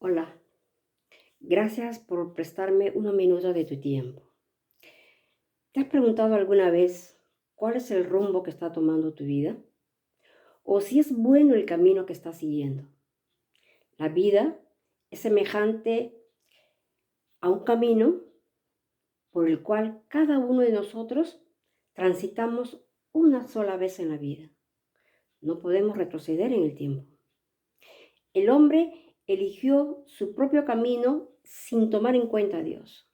Hola, gracias por prestarme unos minutos de tu tiempo. ¿Te has preguntado alguna vez cuál es el rumbo que está tomando tu vida? ¿O si es bueno el camino que estás siguiendo? La vida es semejante a un camino por el cual cada uno de nosotros transitamos una sola vez en la vida. No podemos retroceder en el tiempo. El hombre eligió su propio camino sin tomar en cuenta a Dios.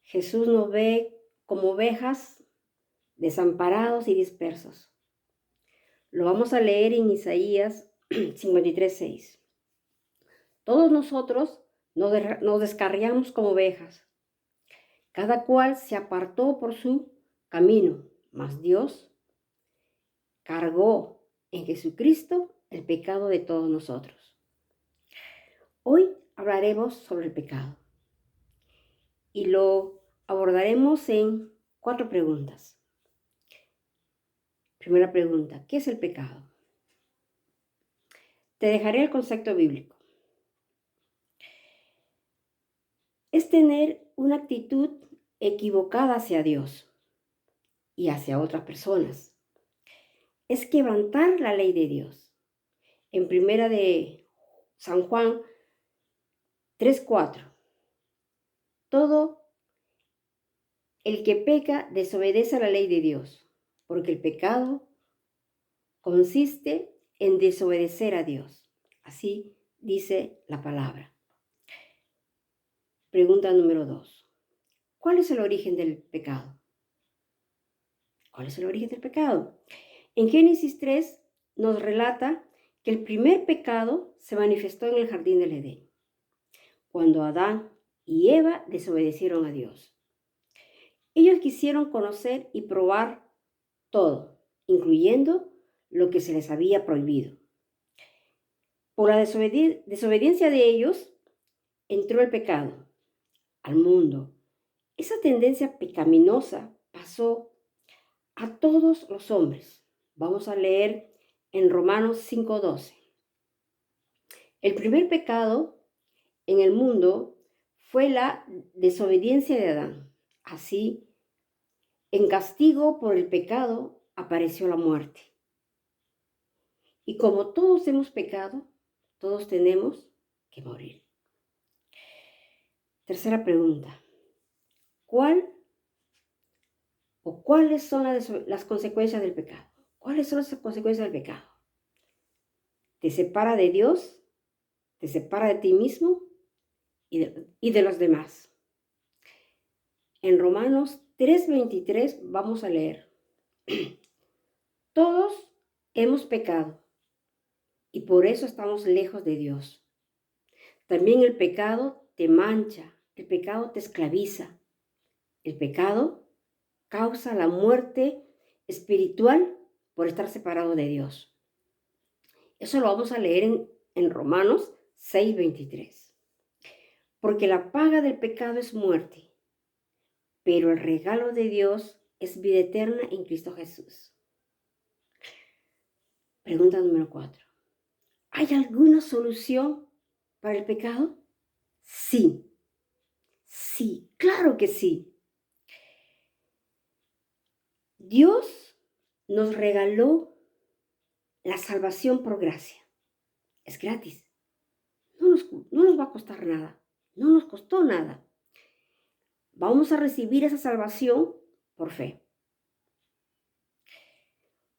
Jesús nos ve como ovejas desamparados y dispersos. Lo vamos a leer en Isaías 53:6. Todos nosotros nos descarriamos como ovejas. Cada cual se apartó por su camino, mas Dios cargó en Jesucristo el pecado de todos nosotros. Hoy hablaremos sobre el pecado y lo abordaremos en 4 preguntas. Primera pregunta, ¿qué es el pecado? Te dejaré el concepto bíblico. Es tener una actitud equivocada hacia Dios y hacia otras personas. Es quebrantar la ley de Dios. En primera de San Juan 3:4. Todo el que peca desobedece a la ley de Dios, porque el pecado consiste en desobedecer a Dios. Así dice la palabra. Pregunta número 2. ¿Cuál es el origen del pecado? ¿Cuál es el origen del pecado? En Génesis 3 nos relata que el primer pecado se manifestó en el jardín del Edén, cuando Adán y Eva desobedecieron a Dios. Ellos quisieron conocer y probar todo, incluyendo lo que se les había prohibido. Por la desobediencia de ellos, entró el pecado al mundo. Esa tendencia pecaminosa pasó a todos los hombres. Vamos a leer en Romanos 5:12. El primer pecado en el mundo fue la desobediencia de Adán. Así, en castigo por el pecado apareció la muerte. Y como todos hemos pecado, todos tenemos que morir. Tercera pregunta. ¿Cuáles son las consecuencias del pecado? ¿Cuáles son las consecuencias del pecado? Te separa de Dios, te separa de ti mismo y de los demás. En Romanos 3:23 vamos a leer. Todos hemos pecado y por eso estamos lejos de Dios. También el pecado te mancha, el pecado te esclaviza. El pecado causa la muerte espiritual por estar separado de Dios. Eso lo vamos a leer en Romanos 6:23. Porque la paga del pecado es muerte, pero el regalo de Dios es vida eterna en Cristo Jesús. Pregunta número 4. ¿Hay alguna solución para el pecado? Sí, sí, claro que sí. Dios nos regaló la salvación por gracia. Es gratis. No nos va a costar nada. No nos costó nada. Vamos a recibir esa salvación por fe.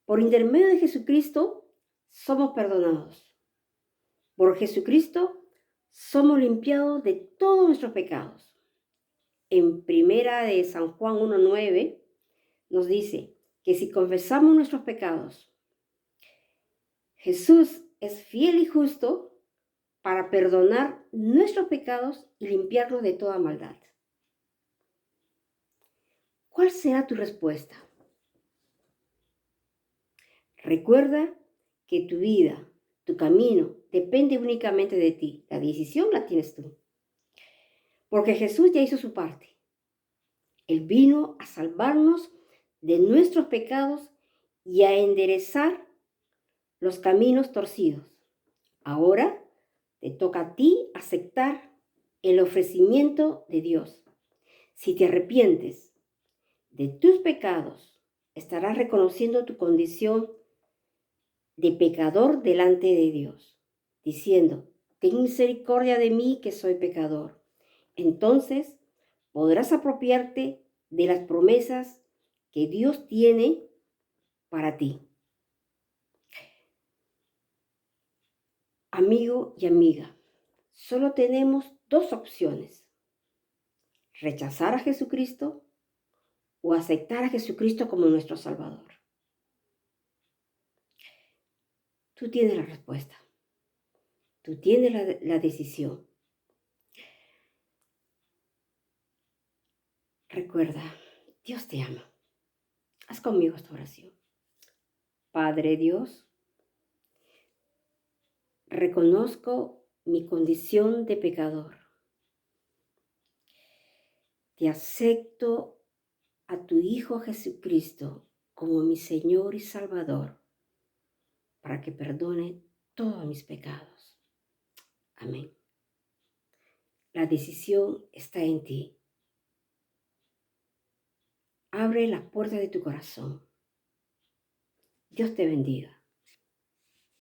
Por intermedio de Jesucristo somos perdonados. Por Jesucristo somos limpiados de todos nuestros pecados. En primera de San Juan 1:9 nos dice que si confesamos nuestros pecados, Jesús es fiel y justo para perdonar nuestros pecados y limpiarlos de toda maldad. ¿Cuál será tu respuesta? Recuerda que tu vida, tu camino, depende únicamente de ti. La decisión la tienes tú. Porque Jesús ya hizo su parte. Él vino a salvarnos de nuestros pecados y a enderezar los caminos torcidos. Ahora te toca a ti aceptar el ofrecimiento de Dios. Si te arrepientes de tus pecados, estarás reconociendo tu condición de pecador delante de Dios, diciendo, ten misericordia de mí que soy pecador. Entonces podrás apropiarte de las promesas que Dios tiene para ti. Amigo y amiga, solo tenemos dos opciones: rechazar a Jesucristo o aceptar a Jesucristo como nuestro Salvador. Tú tienes la respuesta, tú tienes la decisión. Recuerda, Dios te ama. Haz conmigo esta oración. Padre Dios, reconozco mi condición de pecador. Te acepto a tu Hijo Jesucristo como mi Señor y Salvador, para que perdone todos mis pecados. Amén. La decisión está en ti. Abre la puerta de tu corazón. Dios te bendiga.